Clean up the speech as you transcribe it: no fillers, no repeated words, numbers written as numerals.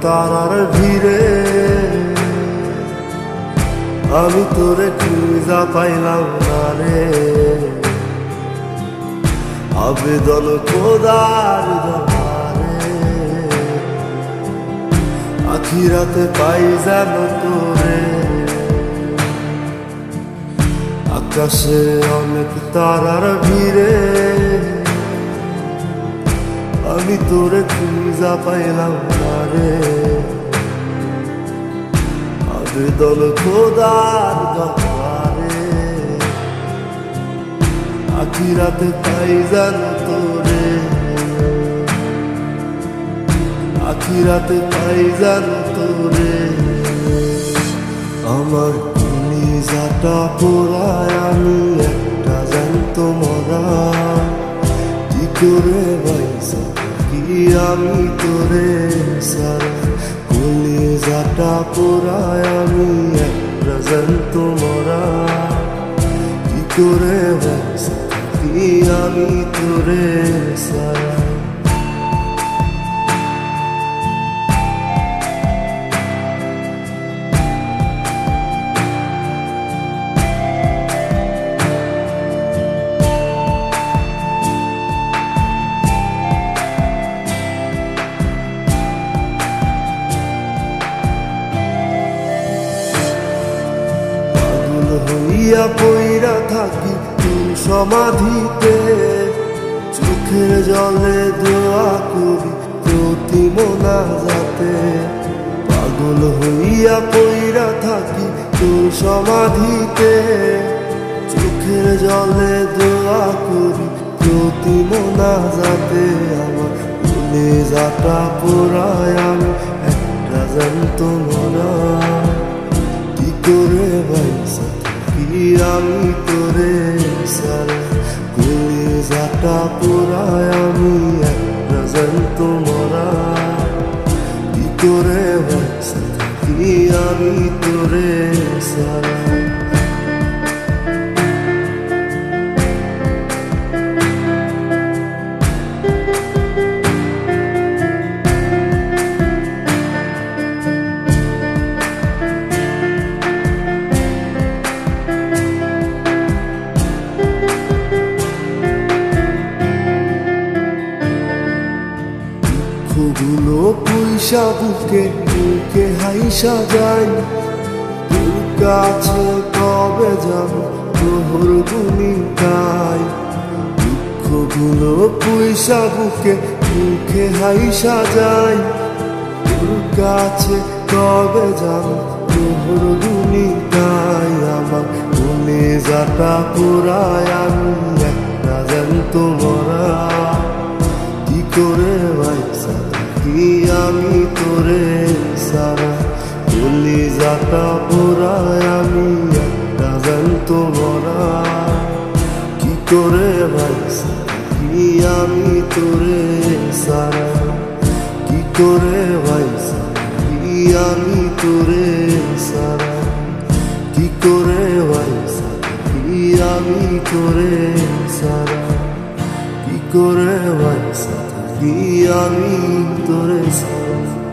তারার ভিড়ে আমি তোরে খুঁজা পাইলাম না রে। আবেদন খোদার দরবারে আখিরাতে পাই যেন তোরে। আকাশে অনেক তারার ভিড়ে আমি তোরে খুঁজা পাইলাম না রে। আবেদন খোদার দরবারে আখিরাতে পাই যেন তোরে। আখিরাতে পাই যেন তোরে। আমার কলিজাটা পোড়ায় আমি একটা জ্যান্ত মরা। কি করে বাইসা কি আমি তোরে সারা। কলিজাটা পোড়ায় আমি একটা জ্যান্ত মরা। কি করে বাইসা কি আমি তোরে সারা। হইয়া পইরা থাকি তোর সমাধিতে। চোখের জলে দোয়া করি প্রতি মোনাজাতে। পাগল হইয়া পইরা থাকি তোর সমাধিতে। চোখের জলে দোয়া করি প্রতি মোনাজাতে। আমার কলিজাটা পোড়ায় আমি একটা জ্যান্ত মরা। কি করে বাইসা কি আমি তোরে সারা। কলিজাটা পোড়ায় আমি একটা জ্যান্ত মরা। কি করে বাইসা কি আমি তোরে সারা। দুঃখগুলো পয়সা বুকে বুকে হাইসা যাই। তোর কাছে কবে যাব তোর ভূমিকায়। দুঃখগুলো পয়সা বুকে বুকে হাইসা যাই। তোর কাছে কবে যাব তোর ভূমিকায়। আমার কলিজাটা পোড়ায় আমি একটা জ্যান্ত মরা। কি করে বাইসা কি আমি তোরে সারা। কলিজাটা পোড়ায় আমি একটা জ্যান্ত মরা। কি করে বাইসা কি আমি তোরে সারা। কি করে বাইসা কি আমি তোরে সারা। কি করে বাইসা কি আমি তোরে সারা। কি করে বাইসা কি আমি তোরে সারা।